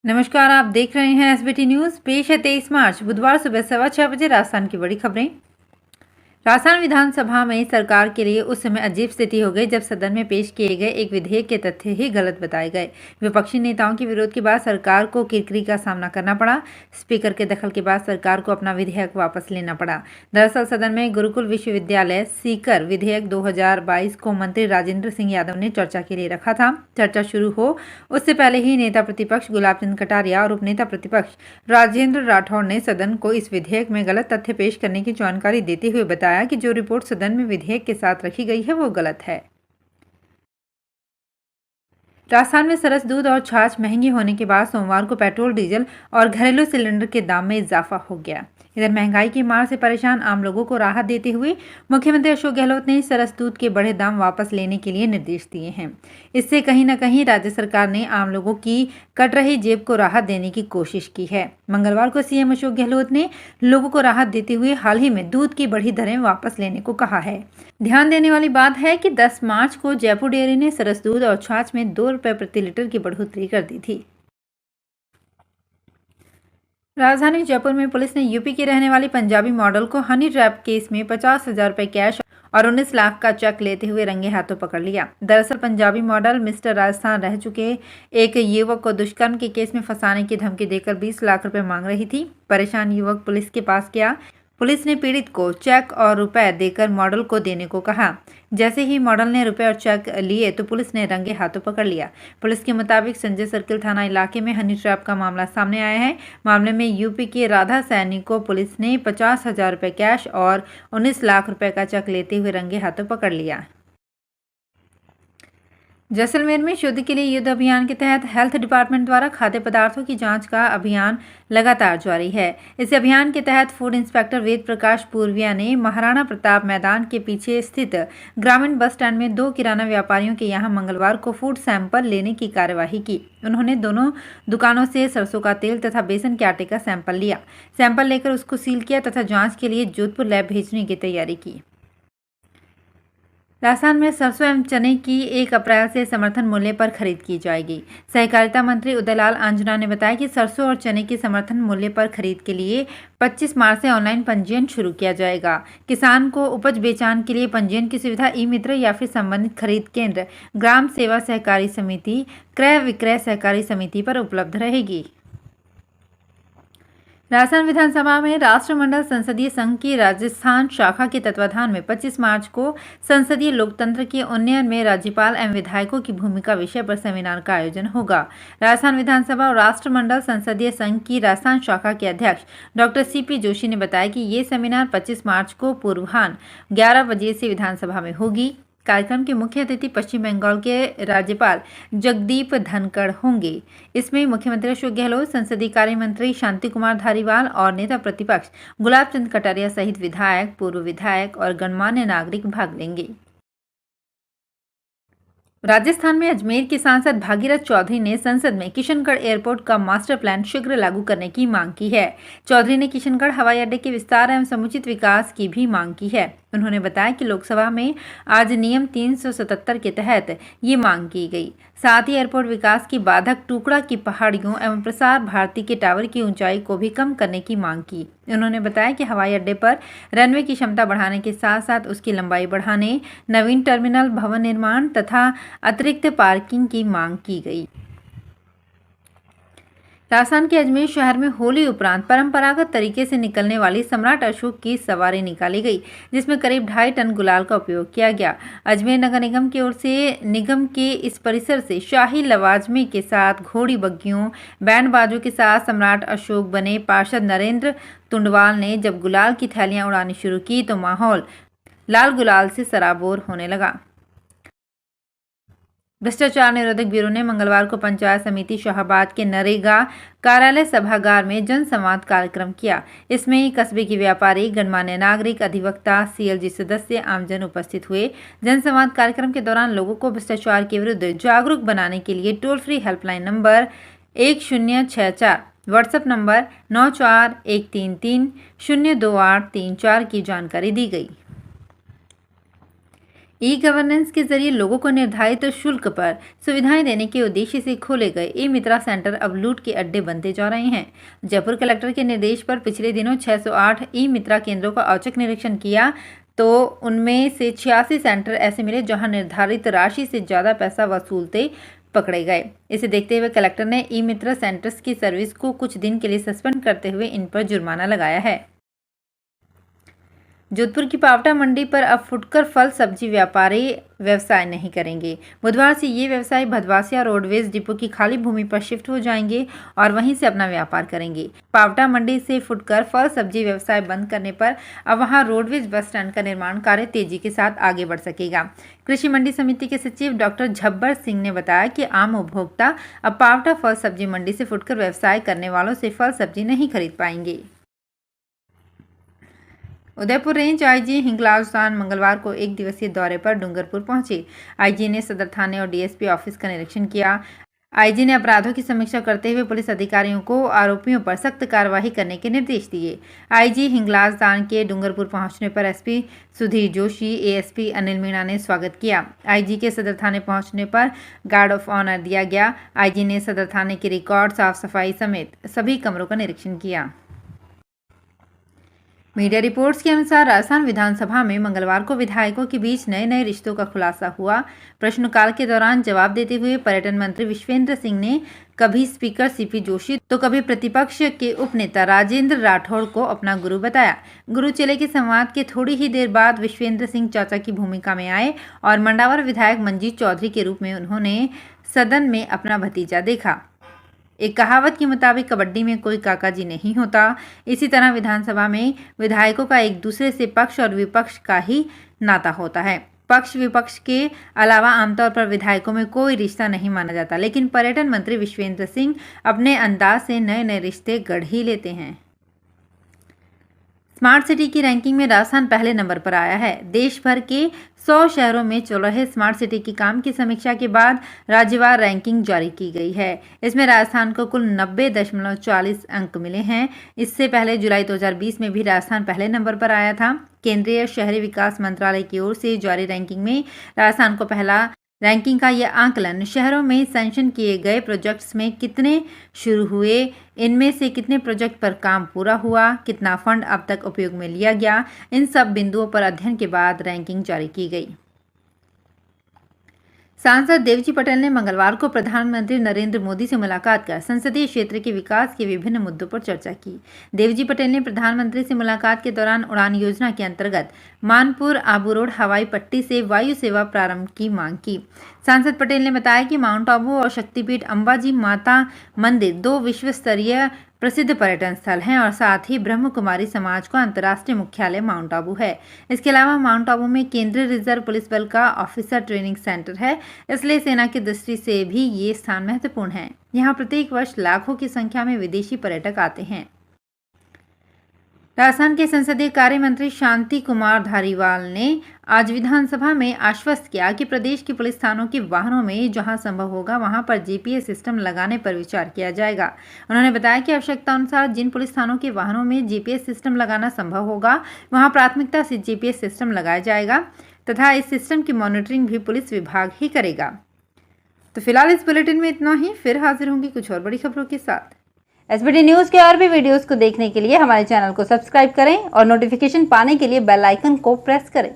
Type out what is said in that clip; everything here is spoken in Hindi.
नमस्कार, आप देख रहे हैं एसबीटी न्यूज। पेश है 23 मार्च बुधवार सुबह 6:15 राजस्थान की बड़ी खबरें। राजस्थान विधानसभा में सरकार के लिए उस समय अजीब स्थिति हो गई जब सदन में पेश किए गए एक विधेयक के तथ्य ही गलत बताए गए। विपक्षी नेताओं के विरोध के बाद सरकार को किरकिरी का सामना करना पड़ा। स्पीकर के दखल के बाद सरकार को अपना विधेयक वापस लेना पड़ा। दरअसल सदन में गुरुकुल विश्वविद्यालय सीकर विधेयक 2022 को मंत्री राजेंद्र सिंह यादव ने चर्चा के लिए रखा था। चर्चा शुरू हो उससे पहले ही नेता प्रतिपक्ष गुलाब चंद कटारिया और उपनेता प्रतिपक्ष राजेंद्र राठौड़ ने सदन को इस विधेयक में गलत तथ्य पेश करने की जानकारी देते हुए बताया कि जो रिपोर्ट सदन में विधेयक के साथ रखी गई है वो गलत है। राजस्थान में सरस दूध और छाछ महंगी होने के बाद सोमवार को पेट्रोल, डीजल और घरेलू सिलेंडर के दाम में इजाफा हो गया। इधर महंगाई की मार से परेशान आम लोगों को राहत देते हुए मुख्यमंत्री अशोक गहलोत ने सरस दूध के बढ़े दाम वापस लेने के लिए निर्देश दिए हैं। इससे कहीं न कहीं राज्य सरकार ने आम लोगों की कट रही जेब को राहत देने की कोशिश की है। मंगलवार को सीएम अशोक गहलोत ने लोगों को राहत देते हुए हाल ही में दूध की बढ़ी दरें वापस लेने को कहा है। ध्यान देने वाली बात है कि 10 मार्च को जयपुर डेयरी ने सरस दूध और छाछ में 2 रुपये प्रति लीटर की बढ़ोतरी कर दी थी। राजधानी जयपुर में पुलिस ने यूपी की रहने वाली पंजाबी मॉडल को हनी ट्रैप केस में 50,000 रुपये कैश और 19 लाख का चेक लेते हुए रंगे हाथों पकड़ लिया। दरअसल पंजाबी मॉडल मिस्टर राजस्थान रह चुके एक युवक को दुष्कर्म के केस में फंसाने की धमकी देकर 20 लाख रुपए मांग रही थी। परेशान युवक पुलिस के पास गया। पुलिस ने पीड़ित को चेक और रुपए देकर मॉडल को देने को कहा। जैसे ही मॉडल ने रुपए और चेक लिए तो पुलिस ने रंगे हाथों पकड़ लिया। पुलिस के मुताबिक संजय सर्किल थाना इलाके में हनी ट्रैप का मामला सामने आया है। मामले में यूपी के राधा सैनी को पुलिस ने 50,000 रुपये कैश और 19 लाख रुपए का चेक लेते हुए रंगे हाथों पकड़ लिया। जैसलमेर में शुद्ध के लिए युद्ध अभियान के तहत हेल्थ डिपार्टमेंट द्वारा खाद्य पदार्थों की जांच का अभियान लगातार जारी है। इस अभियान के तहत फूड इंस्पेक्टर वेद प्रकाश पूर्विया ने महाराणा प्रताप मैदान के पीछे स्थित ग्रामीण बस स्टैंड में 2 किराना व्यापारियों के यहां मंगलवार को फूड सैंपल लेने की कार्यवाही की। उन्होंने दोनों दुकानों से सरसों का तेल तथा बेसन के आटे का सैंपल लिया। सैंपल लेकर उसको सील किया तथा जाँच के लिए जोधपुर लैब भेजने की तैयारी की। राजस्थान में सरसों एवं चने की 1 अप्रैल से समर्थन मूल्य पर खरीद की जाएगी। सहकारिता मंत्री उदयलाल आंजना ने बताया कि सरसों और चने की समर्थन मूल्य पर खरीद के लिए 25 मार्च से ऑनलाइन पंजीयन शुरू किया जाएगा। किसान को उपज बेचान के लिए पंजीयन की सुविधा ई मित्र या फिर संबंधित खरीद केंद्र, ग्राम सेवा सहकारी समिति, क्रय विक्रय सहकारी समिति पर उपलब्ध रहेगी। राजस्थान विधानसभा में राष्ट्रमंडल संसदीय संघ की राजस्थान शाखा के तत्वाधान में 25 मार्च को संसदीय लोकतंत्र के उन्नयन में राज्यपाल एवं विधायकों की भूमिका विषय पर सेमिनार का आयोजन होगा। राजस्थान विधानसभा और राष्ट्रमंडल संसदीय संघ की राजस्थान शाखा के अध्यक्ष डॉक्टर सीपी जोशी ने बताया कि ये सेमिनार 25 मार्च को पूर्वाह्न 11 बजे से विधानसभा में होगी। कार्यक्रम के मुख्य अतिथि पश्चिम बंगाल के राज्यपाल जगदीप धनखड़ होंगे। इसमें मुख्यमंत्री अशोक गहलोत, संसदीय कार्य मंत्री शांति कुमार धारीवाल और नेता प्रतिपक्ष गुलाब चंद कटारिया सहित विधायक, पूर्व विधायक और गणमान्य नागरिक भाग लेंगे। राजस्थान में अजमेर के सांसद भागीरथ चौधरी ने संसद में किशनगढ़ एयरपोर्ट का मास्टर प्लान शीघ्र लागू करने की मांग की है। चौधरी ने किशनगढ़ हवाई अड्डे के विस्तार एवं समुचित विकास की भी मांग की है। उन्होंने बताया कि लोकसभा में आज नियम 377 के तहत ये मांग की गई। साथ ही एयरपोर्ट विकास की बाधक टुकड़ा की पहाड़ियों एवं प्रसार भारती के टावर की ऊंचाई को भी कम करने की मांग की। उन्होंने बताया कि हवाई अड्डे पर रनवे की क्षमता बढ़ाने के साथ साथ उसकी लंबाई बढ़ाने, नवीन टर्मिनल भवन निर्माण तथा अतिरिक्त पार्किंग की मांग की गई। राजस्थान के अजमेर शहर में होली उपरांत परंपरागत तरीके से निकलने वाली सम्राट अशोक की सवारी निकाली गई, जिसमें करीब 2.5 टन गुलाल का उपयोग किया गया। अजमेर नगर निगम की ओर से निगम के इस परिसर से शाही लवाजमे के साथ घोड़ी बग्गियों, बैंड बाजों के साथ सम्राट अशोक बने पार्षद नरेंद्र तुंडवाल ने जब गुलाल की थैलियां उड़ानी शुरू की तो माहौल लाल गुलाल से सराबोर होने लगा। भ्रष्टाचार निरोधक ब्यूरो ने मंगलवार को पंचायत समिति शाहबाद के नरेगा कार्यालय सभागार में जनसंवाद कार्यक्रम किया। इसमें कस्बे के व्यापारी, गणमान्य नागरिक, अधिवक्ता, सीएलजी सदस्य, आमजन उपस्थित हुए। जनसंवाद कार्यक्रम के दौरान लोगों को भ्रष्टाचार के विरुद्ध जागरूक बनाने के लिए toll free helpline number 1064, WhatsApp number 94133 02834 की जानकारी दी गई। ई गवर्नेंस के जरिए लोगों को निर्धारित शुल्क पर सुविधाएं देने के उद्देश्य से खोले गए ई मित्रा सेंटर अब लूट के अड्डे बनते जा रहे हैं। जयपुर कलेक्टर के निर्देश पर पिछले दिनों 608 ई मित्रा केंद्रों का औचक निरीक्षण किया तो उनमें से 86 सेंटर ऐसे मिले जहां निर्धारित राशि से ज़्यादा पैसा वसूलते पकड़े गए। इसे देखते हुए कलेक्टर ने ई मित्रा सेंटर्स की सर्विस को कुछ दिन के लिए सस्पेंड करते हुए इन पर जुर्माना लगाया है। जोधपुर की पावटा मंडी पर अब फुटकर फल सब्जी व्यापारी व्यवसाय नहीं करेंगे। बुधवार से ये व्यवसायी भदवासिया रोडवेज डिपो की खाली भूमि पर शिफ्ट हो जाएंगे और वहीं से अपना व्यापार करेंगे। पावटा मंडी से फुटकर फल सब्जी व्यवसाय बंद करने पर अब वहां रोडवेज बस स्टैंड का निर्माण कार्य तेजी के साथ आगे बढ़ सकेगा। कृषि मंडी समिति के सचिव डॉक्टर झब्बर सिंह ने बताया कि आम उपभोक्ता अब पावटा फल सब्जी मंडी से फुटकर व्यवसाय करने वालों से फल सब्जी नहीं खरीद पाएंगे। उदयपुर रेंज आईजी हिंगलाज दान मंगलवार को एक दिवसीय दौरे पर डूंगरपुर पहुंचे। आईजी ने सदर थाने और डीएसपी ऑफिस का निरीक्षण किया। आईजी ने अपराधों की समीक्षा करते हुए पुलिस अधिकारियों को आरोपियों पर सख्त कार्रवाई करने के निर्देश दिए। आईजी हिंगलाज दान के डूंगरपुर पहुंचने पर एसपी सुधीर जोशी, एएसपी अनिल मीणा ने स्वागत किया। आईजी के सदर थाने पहुंचने पर गार्ड ऑफ ऑनर दिया गया। आईजी ने सदर थाने के रिकॉर्ड, साफ सफाई समेत सभी कमरों का निरीक्षण किया। मीडिया रिपोर्ट्स के अनुसार राजस्थान विधानसभा में मंगलवार को विधायकों के बीच नए रिश्तों का खुलासा हुआ। प्रश्नकाल के दौरान जवाब देते हुए पर्यटन मंत्री विश्वेंद्र सिंह ने कभी स्पीकर सीपी जोशी तो कभी प्रतिपक्ष के उपनेता राजेंद्र राठौड़ को अपना गुरु बताया। गुरु चेले के संवाद के थोड़ी ही देर बाद विश्वेंद्र सिंह चाचा की भूमिका में आए और मंडावर विधायक मंजीत चौधरी के रूप में उन्होंने सदन में अपना भतीजा देखा। एक कहावत के मुताबिक कबड्डी में कोई काका जी नहीं होता। इसी तरह विधानसभा में विधायकों का एक दूसरे से पक्ष और विपक्ष का ही नाता होता है। पक्ष विपक्ष के अलावा आमतौर पर विधायकों में कोई रिश्ता नहीं माना जाता, लेकिन पर्यटन मंत्री विश्वेंद्र सिंह अपने अंदाज से नए रिश्ते गढ़ ही लेते हैं। स्मार्ट सिटी की रैंकिंग में राजस्थान पहले नंबर पर आया है। देश भर के 100 शहरों में चल रहे स्मार्ट सिटी के काम की समीक्षा के बाद राज्यवार रैंकिंग जारी की गई है। इसमें राजस्थान को कुल 90.40 अंक मिले हैं। इससे पहले जुलाई 2020 में भी राजस्थान पहले नंबर पर आया था। केंद्रीय शहरी विकास मंत्रालय की ओर से जारी रैंकिंग में राजस्थान को पहला रैंकिंग का यह आंकलन शहरों में सैंक्शन किए गए प्रोजेक्ट्स में कितने शुरू हुए, इनमें से कितने प्रोजेक्ट पर काम पूरा हुआ, कितना फंड अब तक उपयोग में लिया गया, इन सब बिंदुओं पर अध्ययन के बाद रैंकिंग जारी की गई। सांसद देवजी पटेल ने मंगलवार को प्रधानमंत्री नरेंद्र मोदी से मुलाकात कर संसदीय क्षेत्र के विकास के विभिन्न मुद्दों पर चर्चा की। देवजी पटेल ने प्रधानमंत्री से मुलाकात के दौरान उड़ान योजना के अंतर्गत मानपुर आबू रोड हवाई पट्टी से वायु सेवा प्रारंभ की मांग की। सांसद पटेल ने बताया कि माउंट आबू और शक्तिपीठ अंबाजी माता मंदिर 2 विश्व स्तरीय प्रसिद्ध पर्यटन स्थल हैं और साथ ही ब्रह्म कुमारी समाज का अंतर्राष्ट्रीय मुख्यालय माउंट आबू है। इसके अलावा माउंट आबू में केंद्रीय रिजर्व पुलिस बल का ऑफिसर ट्रेनिंग सेंटर है, इसलिए सेना की दृष्टि से भी ये स्थान महत्वपूर्ण है। यहाँ प्रत्येक वर्ष लाखों की संख्या में विदेशी पर्यटक आते हैं। राजस्थान के संसदीय कार्य मंत्री शांति कुमार धारीवाल ने आज विधानसभा में आश्वस्त किया कि प्रदेश के पुलिस थानों के वाहनों में जहां संभव होगा वहां पर जीपीएस सिस्टम लगाने पर विचार किया जाएगा। उन्होंने बताया कि आवश्यकता अनुसार जिन पुलिस थानों के वाहनों में जीपीएस सिस्टम लगाना संभव होगा वहां प्राथमिकता से जीपीएस सिस्टम लगाया जाएगा तथा इस सिस्टम की मॉनिटरिंग भी पुलिस विभाग ही करेगा। तो फिलहाल इस बुलेटिन में इतना ही, फिर हाजिर होंगी कुछ और बड़ी खबरों के साथ। एसबीटी न्यूज़ के और भी वीडियोस को देखने के लिए हमारे चैनल को सब्सक्राइब करें और नोटिफिकेशन पाने के लिए बेल आइकन को प्रेस करें।